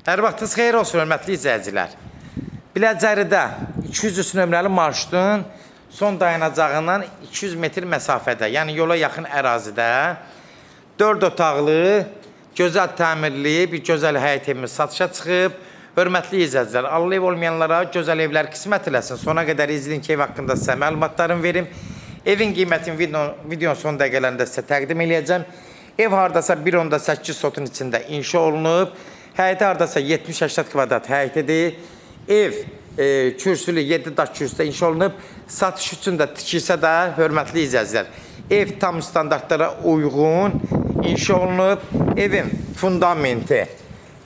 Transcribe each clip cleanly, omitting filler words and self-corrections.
Hər vaxtınız xeyir olsun, hörmətli izləyicilər. Biləcəridə 203 nömrəli marşrutun son dayanacağından 200 metr məsafədə, yəni yola yaxın ərazidə 4 otaqlı, gözəl təmirli bir gözəl həyət evimiz satışa çıxıb. Hörmətli izləyicilər, Allah ev olmayanlara gözəl evlər qismət eləsin. Sona qədər izləyin ki, ev haqqında sizə məlumatlarını verim. Evin qiymətini videonun son dəqiqələrində sizə təqdim edəcəm. Ev hardasa 1.8 sotun içində inşa olunub. Həyəti hardasa 70-80 kvadrat həyətidir. Ev kürsülü 7 daş kürsüdə inşa olunub. Satış üçün də tikilsə də, hörmətli izləyicilər, ev tam standartlara uyğun inşa olunub. Evin fundamenti,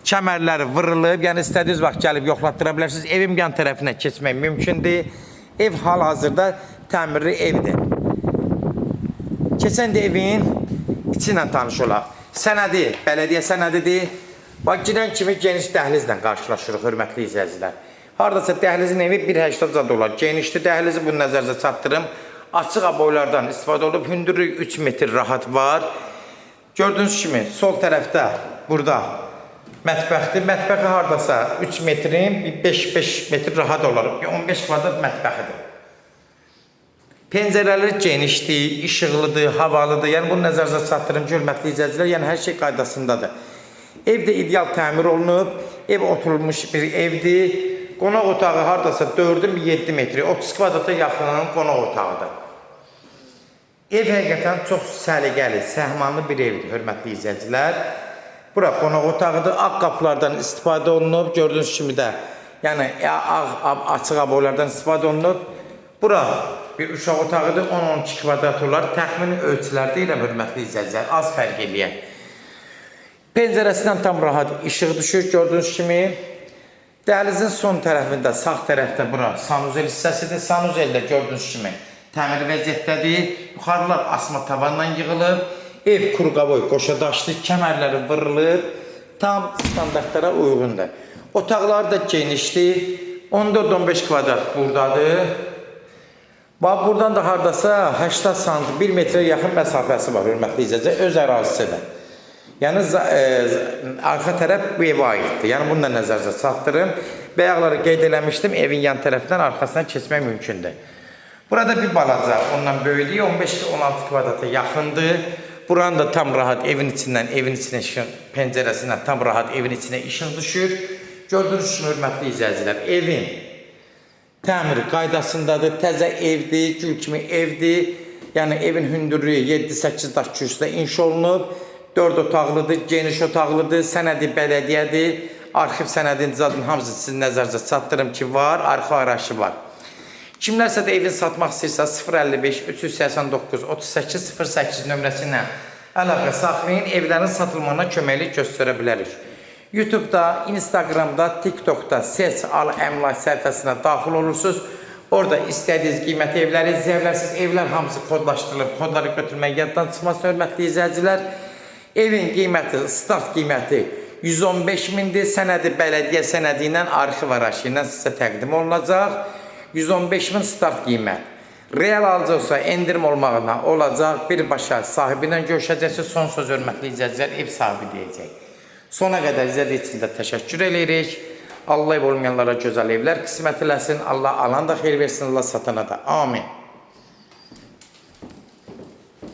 kəmərləri vırılıb, yəni istədiyiniz vaxt gəlib yoxlatdıra bilərsiniz. Evin yan tərəfinə keçmək mümkündür. Ev hal-hazırda təmirli evdir. Keçən də evin içi ilə tanış olaq. Sənədi, bələdiyyə sənədidir. Bax, girən kimi geniş dəhlizlə qarşılaşırıq, hörmətli izləyicilər. Hardasa dəhlizin evi 1.80 dolar. Genişli dəhlizi bunu nəzərdə çatdırım. Açıq aboylardan istifadə olub. Hündürlük 3 metr rahat var. Gördüyünüz kimi sol tərəfdə burada mətbəxdir. Mətbəxi hardasa 3 metrin 5 metr rahat olar. 15 kvadrat mətbəxidir. Pəncərələri genişdir, işıqlıdır, havalıdır. Yəni bunu nəzərdə çatdırım ki, hörmətli izləyicilər, yəni hər şey qaydasındadır. Ev də ideal təmir olunub. Ev oturulmuş bir evdir. Qonaq otağı hardasa 4-7 metri, 30 kvadrata yaxın qonaq otağıdır. Ev həqiqətən çox səliqəli, səhmanlı bir evdir, hörmətli izləyicilər. Bura qonaq otağıdır. Ağ qapılardan istifadə olunub. Gördüyünüz kimi də, yəni açıq aboylardan istifadə olunub. Bura bir uşaq otağıdır. 10-12 kvadrat olar. Təxmini ölçülər deyiləm, hörmətli izləyicilər. Az fərq eləyək. Pəncərəsindən tam rahat işıq düşür, gördüyünüz kimi. Dəhlizin son tərəfində, sağ tərəfdə bura sanuzel hissəsidir. Sanuzeldə gördüyünüz kimi təmir vəziyyətdədir. Yuxarılar asma tavanla yığılıb. Ev kurqavoy, qoşadaşlı, kəmərləri vırılıb. Tam standartlara uyğundur. Otaqlar da genişdir. 14-15 kvadrat buradadır. Bax, buradan da hardasa 80 sant, 1 metrə yaxın məsafəsi var, hörmətli izləyicilər, öz ərazisidir. Yəni, arxa tərəf bu evə aiddir. Yəni, bunu da nəzərdə çatdırım. Bəyaqları qeyd eləmişdim, evin yan tərəfindən arxasından keçmək mümkündür. Burada bir balaca, ondan böyüdüyü 15-16 kvadrata yaxındır. Buranın da tam rahat evin içindən, evin içinə işıq, pəncərəsindən tam rahat evin içinə işıq düşür. Gördüyünüz kimi, hörmətli izləyicilər, evin təmiri qaydasındadır, təzə evdir, gül kimi evdir. Yəni, evin hündürlüyü 7-8 daş kürsüdə inşa olunub. 4 otaqlıdır, geniş otaqlıdır, sənədi bələdiyyədir. Arxiv sənədinin zadının hamısı sizin nəzərdə çatdırım ki, var, arxiv araşı var. Kimlərsə də evini satmaq istəyirsə 055-389-3808 nömrəsi ilə əlaqə saxlayın, evlərin satılmağına köməklik göstərə bilərik. YouTube'da, Instagram'da, TikTok'da Seç Al Əmlak səhifəsinə daxil olursunuz. Orada istədiyiniz qiymətli evləri izləyə bilərsiniz. Evlər hamısı kodlaşdırılıb, kodları götürmək yaddan çıxması, hörmətli izləyicilər. Evin qiyməti, start qiyməti 115 mindir. Sənədi bələdiyyə sənədi ilə arxiv araşı ilə sizə təqdim olunacaq. 115 min start qiymət. Real alıcı olsa endirim olmağına olacaq. Birbaşa sahibi ilə görüşəcəksiniz. Son söz, hörmətli izləyicilər, ev sahibi deyəcək. Sona qədər izlədiyi üçün də təşəkkür edirik. Allah ev olmayanlara gözəl evlər qismət eləsin. Allah alan da xeyir versin, Allah satana da. Amin.